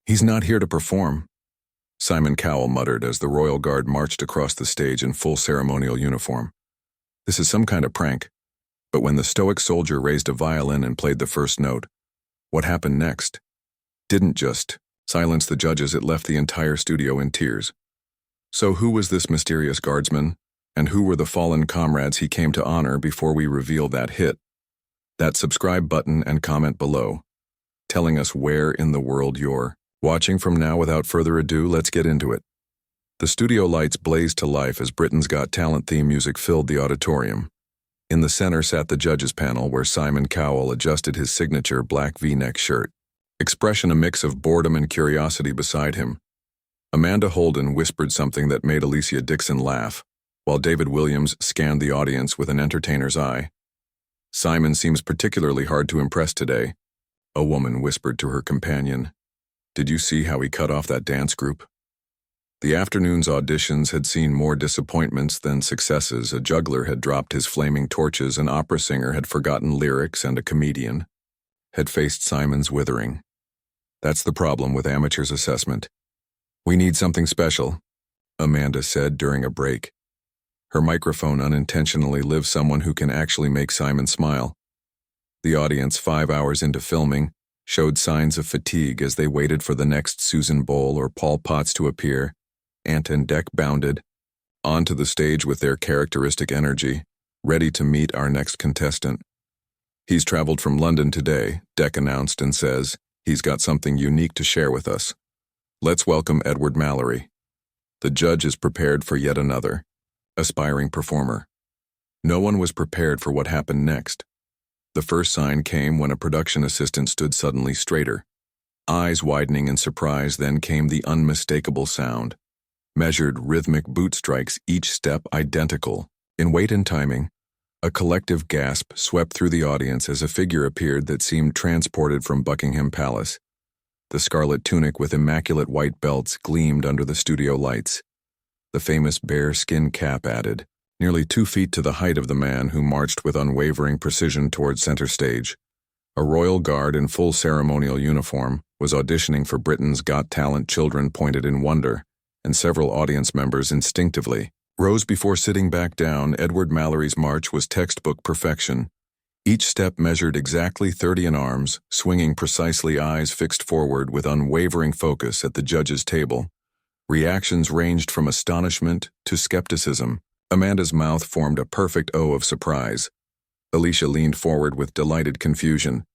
"He's not here to perform," Simon Cowell muttered as the royal guard marched across the stage in full ceremonial uniform. This is some kind of prank. But when the stoic soldier raised a violin and played the first note, what happened next didn't just silence the judges, it left the entire studio in tears. So who was this mysterious guardsman, and who were the fallen comrades he came to honor before we reveal that hit? That subscribe button and comment below, telling us where in the world you're watching from now. Without further ado, let's get into it. The studio lights blazed to life as Britain's Got Talent theme music filled the auditorium. In the center sat the judges' panel, where Simon Cowell adjusted his signature black V-neck shirt, expression a mix of boredom and curiosity beside him. Amanda Holden whispered something that made Alicia Dixon laugh, while David Williams scanned the audience with an entertainer's eye. "Simon seems particularly hard to impress today," a woman whispered to her companion. "Did you see how he cut off that dance group?" The afternoon's auditions had seen more disappointments than successes. A juggler had dropped his flaming torches, an opera singer had forgotten lyrics, and a comedian had faced Simon's withering. "That's the problem with amateurs assessment. We need something special," Amanda said during a break. Her microphone unintentionally lived someone who can actually make Simon smile. The audience, 5 hours into filming, showed signs of fatigue as they waited for the next Susan Boyle or Paul Potts to appear. Ant and Dec bounded onto the stage with their characteristic energy, ready to meet our next contestant. "He's traveled from London today," Dec announced, and says, "He's got something unique to share with us. Let's welcome Edward Mallory." The judge is prepared for yet another aspiring performer. No one was prepared for what happened next. The first sign came when a production assistant stood suddenly straighter, eyes widening in surprise. Then came the unmistakable sound. Measured, rhythmic boot strikes, each step identical in weight and timing. A collective gasp swept through the audience as a figure appeared that seemed transported from Buckingham Palace. The scarlet tunic with immaculate white belts gleamed under the studio lights. The famous bear-skin cap added, nearly 2 feet to the height of the man who marched with unwavering precision towards center stage. A royal guard in full ceremonial uniform was auditioning for Britain's Got Talent. Children pointed in wonder, and several audience members instinctively rose before sitting back down. Edward Mallory's march was textbook perfection. Each step measured exactly 30 in arms, swinging precisely, eyes fixed forward with unwavering focus at the judges' table. Reactions ranged from astonishment to skepticism. Amanda's mouth formed a perfect O of surprise. Alicia leaned forward with delighted confusion.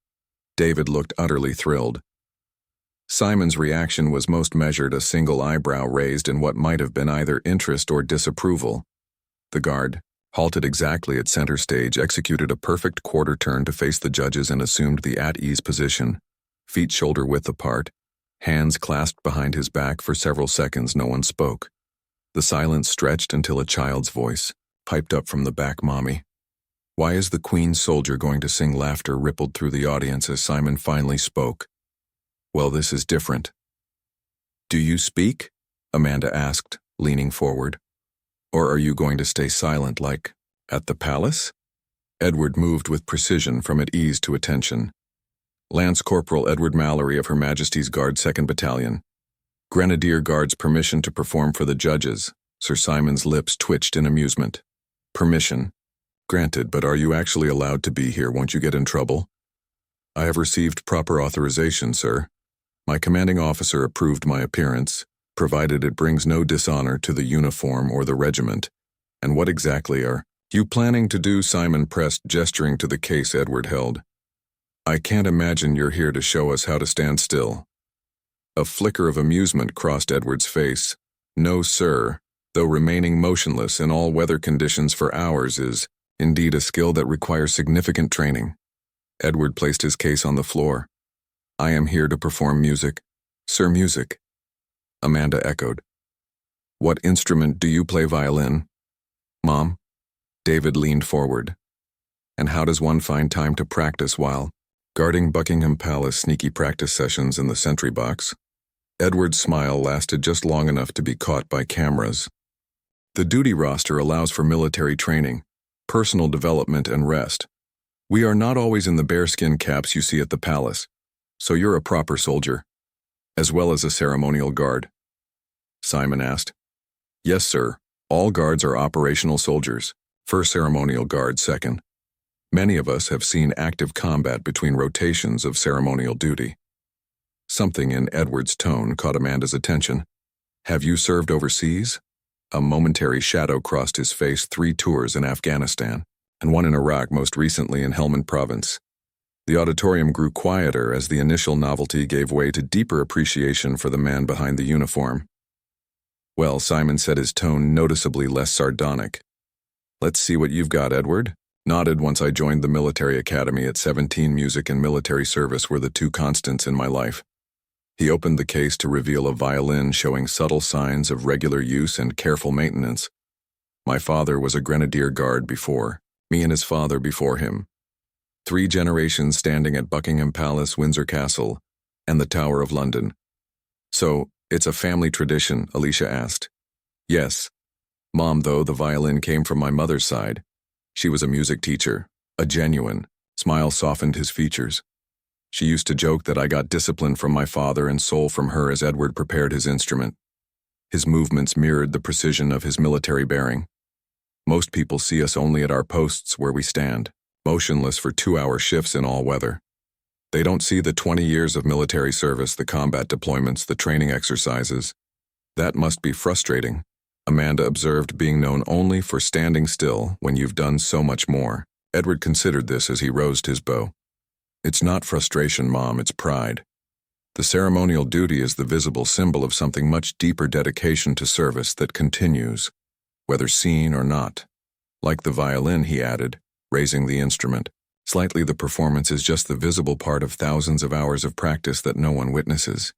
David looked utterly thrilled. Simon's reaction was most measured, a single eyebrow raised in what might have been either interest or disapproval. The guard, halted exactly at center stage, executed a perfect quarter turn to face the judges and assumed the at-ease position, feet shoulder-width apart, hands clasped behind his back. For several seconds no one spoke. The silence stretched until a child's voice piped up from the back. "Mommy, why is the Queen's soldier going to sing?" Laughter rippled through the audience as Simon finally spoke. "Well, this is different." "Do you speak?" Amanda asked, leaning forward. "Or are you going to stay silent like at the palace?" Edward moved with precision from at ease to attention. "Lance Corporal Edward Mallory of Her Majesty's Guard 2nd Battalion. Grenadier Guards permission to perform for the judges." Sir Simon's lips twitched in amusement. "Permission? Granted, but are you actually allowed to be here? Won't you get in trouble?" "I have received proper authorization, sir. My commanding officer approved my appearance, provided it brings no dishonor to the uniform or the regiment." "And what exactly are you planning to do?" Simon pressed, gesturing to the case Edward held. "I can't imagine you're here to show us how to stand still." A flicker of amusement crossed Edward's face. "No, sir, though remaining motionless in all weather conditions for hours is, indeed, a skill that requires significant training." Edward placed his case on the floor. "I am here to perform music, sir." "Music?" Amanda echoed. "What instrument do you play?" "Violin." "Mom?" David leaned forward. "And how does one find time to practice while guarding Buckingham Palace?" "Sneaky practice sessions in the sentry box." Edward's smile lasted just long enough to be caught by cameras. "The duty roster allows for military training, personal development, and rest. We are not always in the bearskin caps you see at the palace, so you're a proper soldier." as well as a ceremonial guard?" Simon asked. "Yes, sir. All guards are operational soldiers. First ceremonial guard second. Many of us have seen active combat between rotations of ceremonial duty." Something in Edward's tone caught Amanda's attention. "Have you served overseas?" A momentary shadow crossed his face. 3 tours in Afghanistan, and 1 in Iraq, most recently in Helmand Province. The auditorium grew quieter as the initial novelty gave way to deeper appreciation for the man behind the uniform. "Well," Simon said, his tone noticeably less sardonic. "Let's see what you've got, Edward." Nodded. "Once I joined the military academy at 17, music and military service were the 2 constants in my life." He opened the case to reveal a violin showing subtle signs of regular use and careful maintenance. "My father was a grenadier guard before me, and his father before him. 3 generations standing at Buckingham Palace, Windsor Castle, and the Tower of London." "So, it's a family tradition?" Alicia asked. "Yes. Mom, though, the violin came from my mother's side. She was a music teacher, a genuine." Smile softened his features. "She used to joke that I got discipline from my father and soul from her as Edward prepared his instrument." His movements mirrored the precision of his military bearing. "Most people see us only at our posts where we stand, motionless for 2-hour shifts in all weather. They don't see the 20 years of military service, the combat deployments, the training exercises." "That must be frustrating," Amanda observed, "being known only for standing still when you've done so much more." Edward considered this as he raised his bow. "It's not frustration, Mom, it's pride. The ceremonial duty is the visible symbol of something much deeper, dedication to service that continues, whether seen or not. Like the violin," he added, raising the instrument. "Slightly, the performance is just the visible part of thousands of hours of practice that no one witnesses."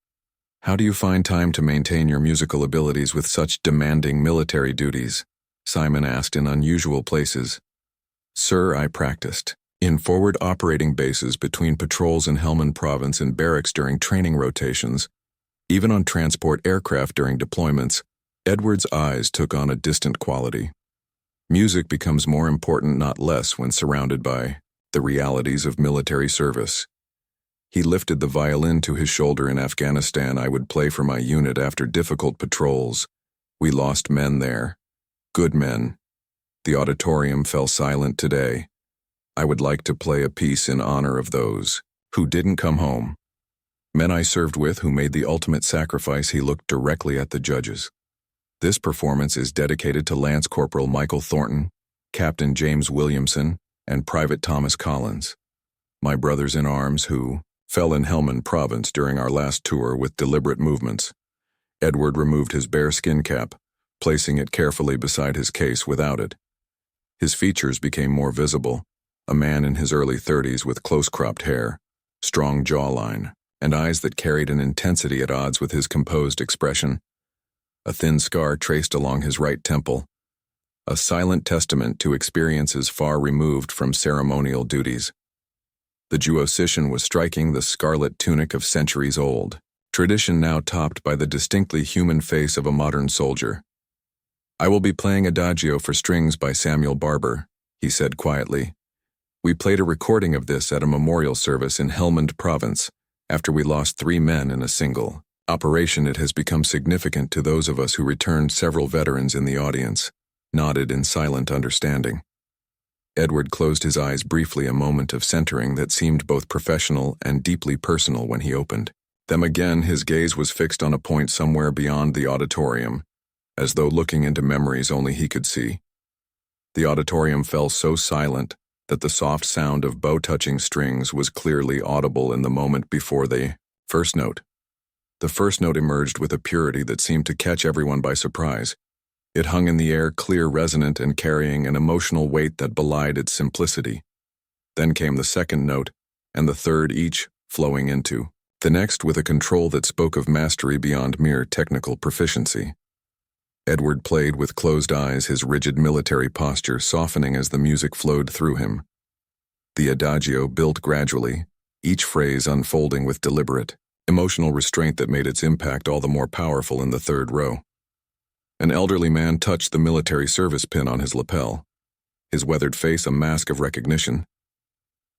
"How do you find time to maintain your musical abilities with such demanding military duties?" Simon asked in unusual places. "Sir, I practiced in forward operating bases between patrols in Helmand Province and barracks during training rotations, even on transport aircraft during deployments." Edward's eyes took on a distant quality. Music becomes more important, not less, when surrounded by the realities of military service. He lifted the violin to his shoulder. "In Afghanistan, I would play for my unit after difficult patrols. We lost men there. Good men. The auditorium fell silent today. I would like to play a piece in honor of those who didn't come home. Men I served with who made the ultimate sacrifice." He looked directly at the judges. "This performance is dedicated to Lance Corporal Michael Thornton, Captain James Williamson, and Private Thomas Collins, my brothers in arms who fell in Helmand Province during our last tour with deliberate movements." Edward removed his bearskin cap, placing it carefully beside his case without it. His features became more visible. A man in his early 30s with close-cropped hair, strong jawline, and eyes that carried an intensity at odds with his composed expression. A thin scar traced along his right temple, a silent testament to experiences far removed from ceremonial duties. The Juosician was striking the scarlet tunic of centuries old, tradition now topped by the distinctly human face of a modern soldier. "I will be playing Adagio for strings by Samuel Barber," he said quietly. "We played a recording of this at a memorial service in Helmand Province after we lost 3 men in a single operation. It has become significant to those of us who returned." Several veterans in the audience nodded in silent understanding. Edward closed his eyes briefly, a moment of centering that seemed both professional and deeply personal. When he opened them again, his gaze was fixed on a point somewhere beyond the auditorium, as though looking into memories only he could see. The auditorium fell so silent that the soft sound of bow-touching strings was clearly audible in the moment before the first note. The first note emerged with a purity that seemed to catch everyone by surprise. It hung in the air, clear, resonant, and carrying an emotional weight that belied its simplicity. Then came the second note, and the third, each flowing into the next with a control that spoke of mastery beyond mere technical proficiency. Edward played with closed eyes, his rigid military posture softening as the music flowed through him. The Adagio built gradually, each phrase unfolding with deliberate, emotional restraint that made its impact all the more powerful in the third row. An elderly man touched the military service pin on his lapel, his weathered face a mask of recognition.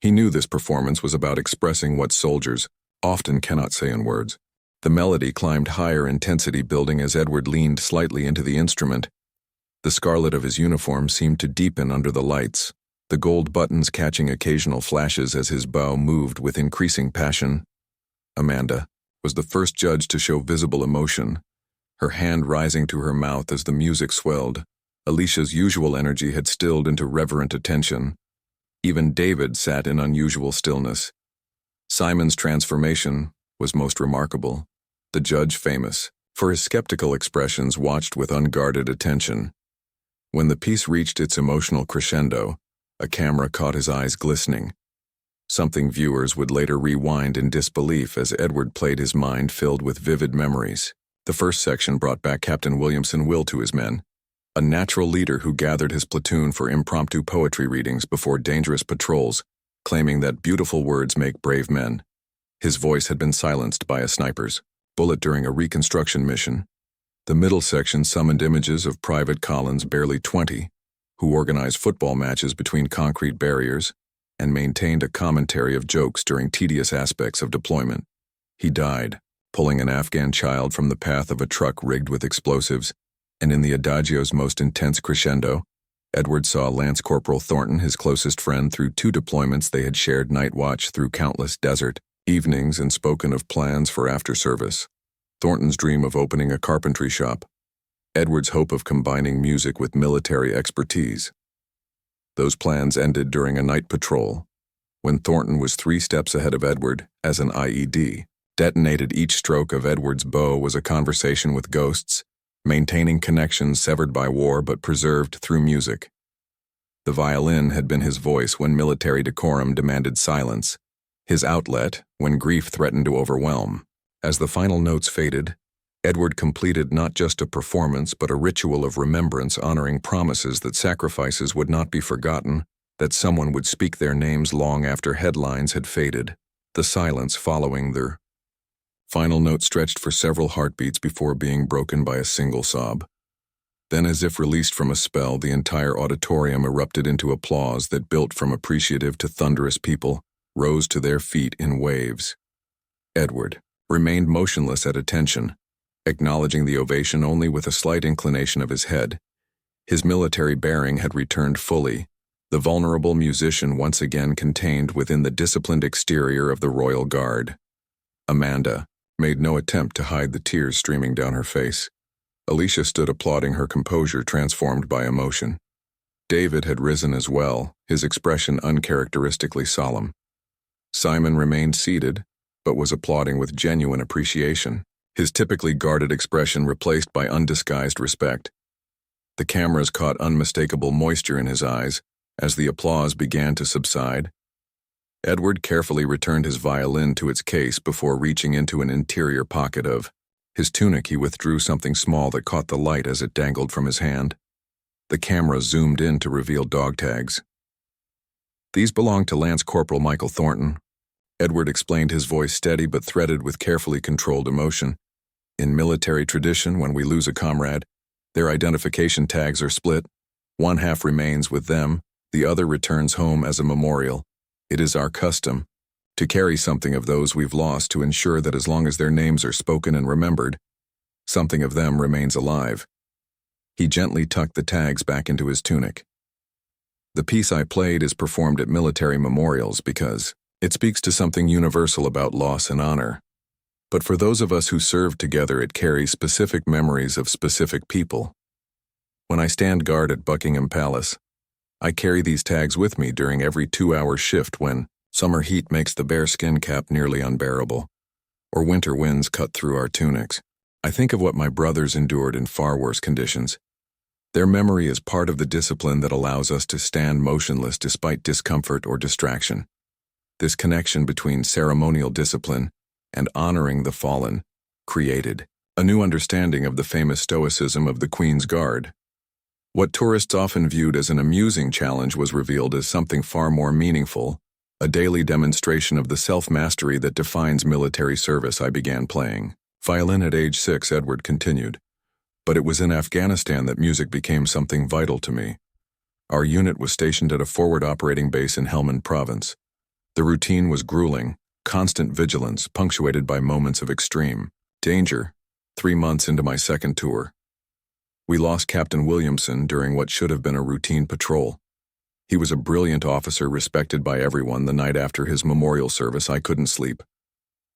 He knew this performance was about expressing what soldiers often cannot say in words. The melody climbed higher intensity building as Edward leaned slightly into the instrument. The scarlet of his uniform seemed to deepen under the lights, the gold buttons catching occasional flashes as his bow moved with increasing passion. Amanda was the first judge to show visible emotion, her hand rising to her mouth as the music swelled. Alicia's usual energy had stilled into reverent attention. Even David sat in unusual stillness. Simon's transformation was most remarkable. The judge, famous for his skeptical expressions, watched with unguarded attention. When the piece reached its emotional crescendo, a camera caught his eyes glistening, something viewers would later rewind in disbelief as Edward played his mind filled with vivid memories. The first section brought back Captain Williamson Will to his men, a natural leader who gathered his platoon for impromptu poetry readings before dangerous patrols, claiming that beautiful words make brave men. His voice had been silenced by a sniper's bullet during a reconstruction mission. The middle section summoned images of Private Collins, barely 20, who organized football matches between concrete barriers and maintained a commentary of jokes during tedious aspects of deployment. He died, pulling an Afghan child from the path of a truck rigged with explosives, and in the adagio's most intense crescendo, Edward saw Lance Corporal Thornton, his closest friend through 2 deployments. They had shared night watch through countless desert evenings and spoken of plans for after service. Thornton's dream of opening a carpentry shop, Edward's hope of combining music with military expertise. Those plans ended during a night patrol, when Thornton was 3 steps ahead of Edward as an IED detonated. Each stroke of Edward's bow was a conversation with ghosts, maintaining connections severed by war but preserved through music. The violin had been his voice when military decorum demanded silence, his outlet when grief threatened to overwhelm. As the final notes faded, Edward completed not just a performance but a ritual of remembrance, honoring promises that sacrifices would not be forgotten, that someone would speak their names long after headlines had faded. The silence following the final note stretched for several heartbeats before being broken by a single sob. Then, as if released from a spell, the entire auditorium erupted into applause that built from appreciative to thunderous. People rose to their feet in waves. Edward remained motionless at attention, acknowledging the ovation only with a slight inclination of his head. His military bearing had returned fully, the vulnerable musician once again contained within the disciplined exterior of the Royal Guard. Amanda made no attempt to hide the tears streaming down her face. Alicia stood applauding her composure transformed by emotion. David had risen as well, his expression uncharacteristically solemn. Simon remained seated, but was applauding with genuine appreciation, his typically guarded expression replaced by undisguised respect. The cameras caught unmistakable moisture in his eyes as the applause began to subside. Edward carefully returned his violin to its case before reaching into an interior pocket of his tunic. He withdrew something small that caught the light as it dangled from his hand. The camera zoomed in to reveal dog tags. "These belong to Lance Corporal Michael Thornton," Edward explained, his voice steady but threaded with carefully controlled emotion. "In military tradition, when we lose a comrade, their identification tags are split. One half remains with them, the other returns home as a memorial. It is our custom to carry something of those we've lost to ensure that as long as their names are spoken and remembered, something of them remains alive." He gently tucked the tags back into his tunic. "The piece I played is performed at military memorials because it speaks to something universal about loss and honor. But for those of us who served together, it carries specific memories of specific people. When I stand guard at Buckingham Palace, I carry these tags with me during every 2-hour shift when summer heat makes the bearskin cap nearly unbearable, or winter winds cut through our tunics. I think of what my brothers endured in far worse conditions. Their memory is part of the discipline that allows us to stand motionless despite discomfort or distraction. This connection between ceremonial discipline and honoring the fallen created a new understanding of the famous stoicism of the Queen's Guard. What tourists often viewed as an amusing challenge was revealed as something far more meaningful, a daily demonstration of the self-mastery that defines military service. I began playing violin at age 6, Edward continued. But it was in Afghanistan that music became something vital to me. Our unit was stationed at a forward operating base in Helmand Province. The routine was grueling, constant vigilance punctuated by moments of extreme Danger, 3 months into my second tour. We lost Captain Williamson during what should have been a routine patrol. He was a brilliant officer respected by everyone. The night after his memorial service, I couldn't sleep.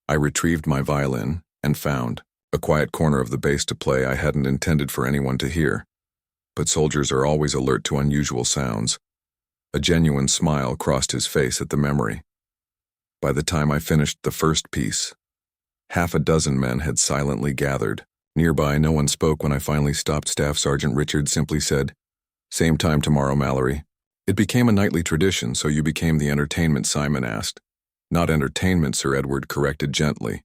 I retrieved my violin and found a quiet corner of the base to play I hadn't intended for anyone to hear. But soldiers are always alert to unusual sounds. A genuine smile crossed his face at the memory. By the time I finished the first piece, half a dozen men had silently gathered. Nearby, no one spoke. When I finally stopped, Staff Sergeant Richard simply said, "Same time tomorrow, Mallory." It became a nightly tradition, so you became the entertainment, Simon asked. Not entertainment, Sir Edward corrected gently.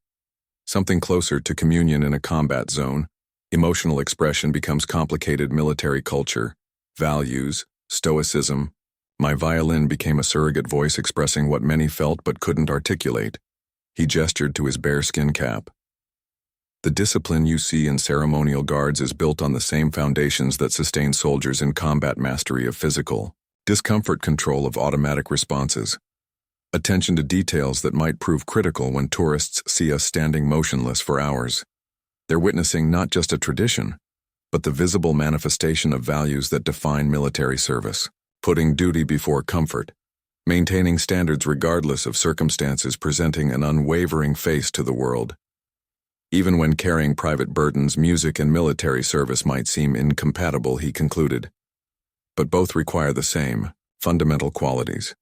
Something closer to communion in a combat zone. Emotional expression becomes complicated military culture, values, stoicism. My violin became a surrogate voice expressing what many felt but couldn't articulate. He gestured to his bearskin cap. The discipline you see in ceremonial guards is built on the same foundations that sustain soldiers in combat: mastery of physical discomfort, control of automatic responses, attention to details that might prove critical when tourists see us standing motionless for hours. They're witnessing not just a tradition, but the visible manifestation of values that define military service. Putting duty before comfort, maintaining standards regardless of circumstances, presenting an unwavering face to the world. Even when carrying private burdens, music and military service might seem incompatible, he concluded. But both require the same fundamental qualities: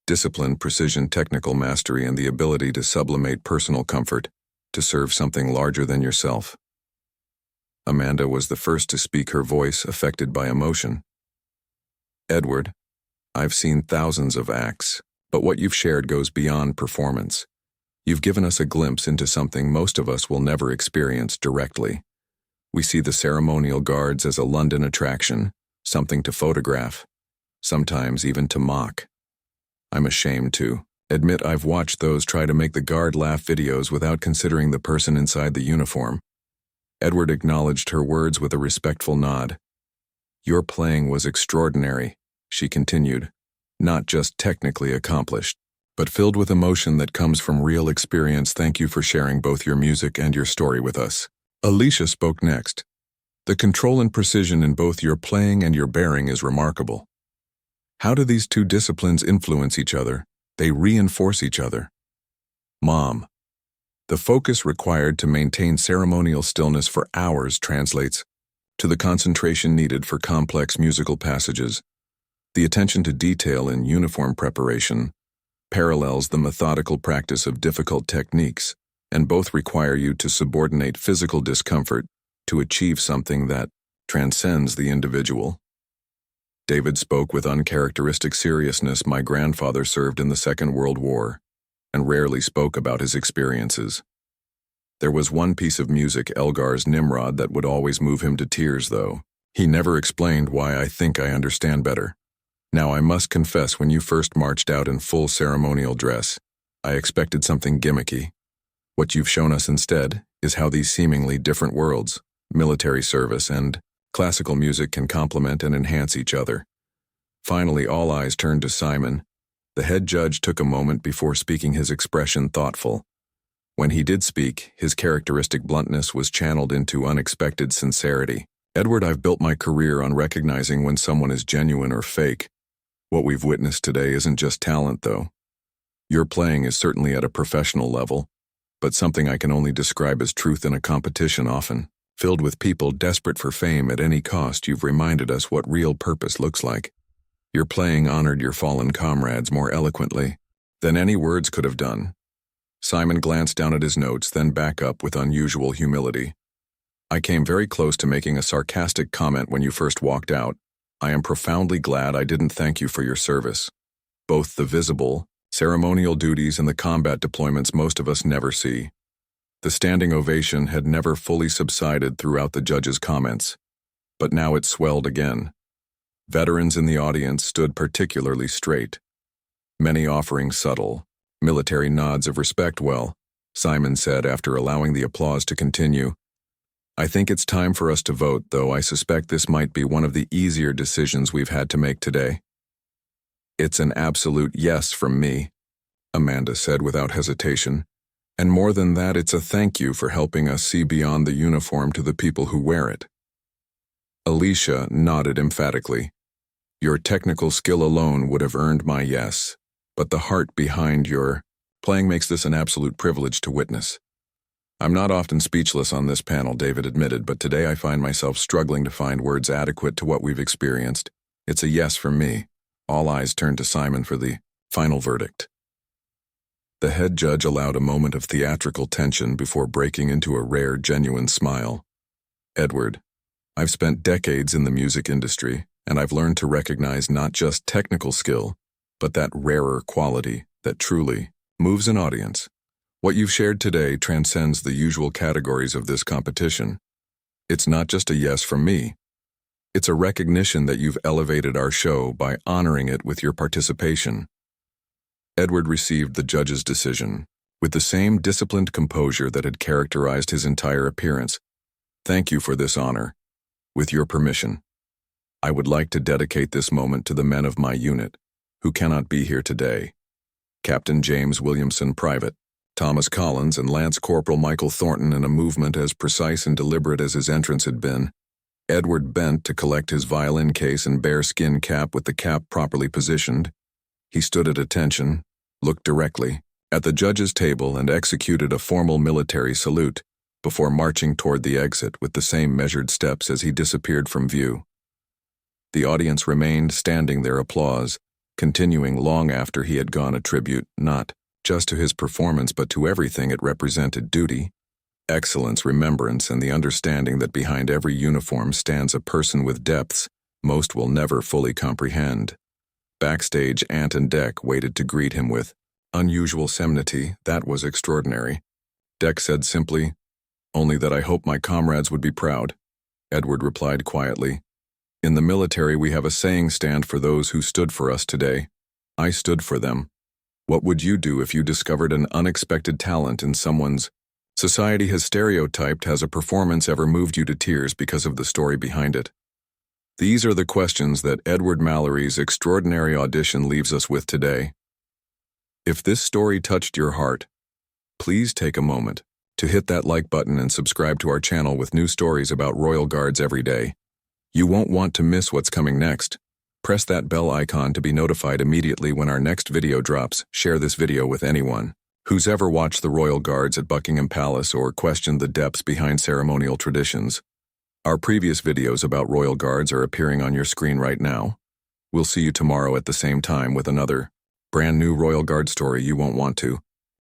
discipline, precision, technical mastery, and the ability to sublimate personal comfort to serve something larger than yourself. Amanda was the first to speak, her voice affected by emotion. "Edward, I've seen thousands of acts, but what you've shared goes beyond performance. You've given us a glimpse into something most of us will never experience directly. We see the ceremonial guards as a London attraction, something to photograph, sometimes even to mock. I'm ashamed to admit I've watched those try to make the guard laugh videos without considering the person inside the uniform." Edward acknowledged her words with a respectful nod. "Your playing was extraordinary," she continued, "not just technically accomplished, but filled with emotion that comes from real experience. Thank you for sharing both your music and your story with us." Alicia spoke next. "The control and precision in both your playing and your bearing is remarkable. How do these two disciplines influence each other? They reinforce each other." Mom. "The focus required to maintain ceremonial stillness for hours translates to the concentration needed for complex musical passages. The attention to detail in uniform preparation parallels the methodical practice of difficult techniques, and both require you to subordinate physical discomfort to achieve something that transcends the individual." David spoke with uncharacteristic seriousness. "My grandfather served in the Second World War and rarely spoke about his experiences. There was one piece of music, Elgar's Nimrod, that would always move him to tears, though. He never explained why. I think I understand better. Now, I must confess, when you first marched out in full ceremonial dress, I expected something gimmicky. What you've shown us instead is how these seemingly different worlds, military service and classical music, can complement and enhance each other." Finally, all eyes turned to Simon. The head judge took a moment before speaking, his expression thoughtful. When he did speak, his characteristic bluntness was channeled into unexpected sincerity. "Edward, I've built my career on recognizing when someone is genuine or fake. What we've witnessed today isn't just talent, though. Your playing is certainly at a professional level, but something I can only describe as truth in a competition, often filled with people desperate for fame at any cost. You've reminded us what real purpose looks like. Your playing honored your fallen comrades more eloquently than any words could have done." Simon glanced down at his notes, then back up with unusual humility. "I came very close to making a sarcastic comment when you first walked out. I am profoundly glad I didn't thank you for your service. Both the visible, ceremonial duties and the combat deployments most of us never see." The standing ovation had never fully subsided throughout the judge's comments, but now it swelled again. Veterans in the audience stood particularly straight, many offering subtle, military nods of respect. "Well," Simon said after allowing the applause to continue, "I think it's time for us to vote, though I suspect this might be one of the easier decisions we've had to make today." "It's an absolute yes from me," Amanda said without hesitation. And more than that, it's a thank you for helping us see beyond the uniform to the people who wear it. Alicia nodded emphatically. Your technical skill alone would have earned my yes, but the heart behind your playing makes this an absolute privilege to witness. I'm not often speechless on this panel, David admitted, but today I find myself struggling to find words adequate to what we've experienced. It's a yes from me. All eyes turned to Simon for the final verdict. The head judge allowed a moment of theatrical tension before breaking into a rare, genuine smile. Edward, I've spent decades in the music industry, and I've learned to recognize not just technical skill, but that rarer quality that truly moves an audience. What you've shared today transcends the usual categories of this competition. It's not just a yes from me. It's a recognition that you've elevated our show by honoring it with your participation. Edward received the judge's decision with the same disciplined composure that had characterized his entire appearance. Thank you for this honor. With your permission, I would like to dedicate this moment to the men of my unit, who cannot be here today. Captain James Williamson, Private, Thomas Collins, and Lance Corporal Michael Thornton, in a movement as precise and deliberate as his entrance had been. Edward bent to collect his violin case and bearskin cap with the cap properly positioned. He stood at attention, looked directly at the judge's table, and executed a formal military salute before marching toward the exit with the same measured steps as he disappeared from view. The audience remained standing their applause, continuing long after he had gone, a tribute not just to his performance but to everything it represented: duty, excellence, remembrance, and the understanding that behind every uniform stands a person with depths most will never fully comprehend. Backstage, Ant and Deck waited to greet him with unusual solemnity. That was extraordinary. Deck said simply, "Only that I hope my comrades would be proud." Edward replied quietly, "In the military we have a saying, stand for those who stood for us today. I stood for them. What would you do if you discovered an unexpected talent in someone's society has stereotyped? Has a performance ever moved you to tears because of the story behind it?" These are the questions that Edward Mallory's extraordinary audition leaves us with today. If this story touched your heart, please take a moment to hit that like button and subscribe to our channel with new stories about Royal Guards every day. You won't want to miss what's coming next. Press that bell icon to be notified immediately when our next video drops. Share this video with anyone who's ever watched the Royal Guards at Buckingham Palace or questioned the depths behind ceremonial traditions. Our previous videos about Royal Guards are appearing on your screen right now. We'll see you tomorrow at the same time with another brand new Royal Guard story you won't want to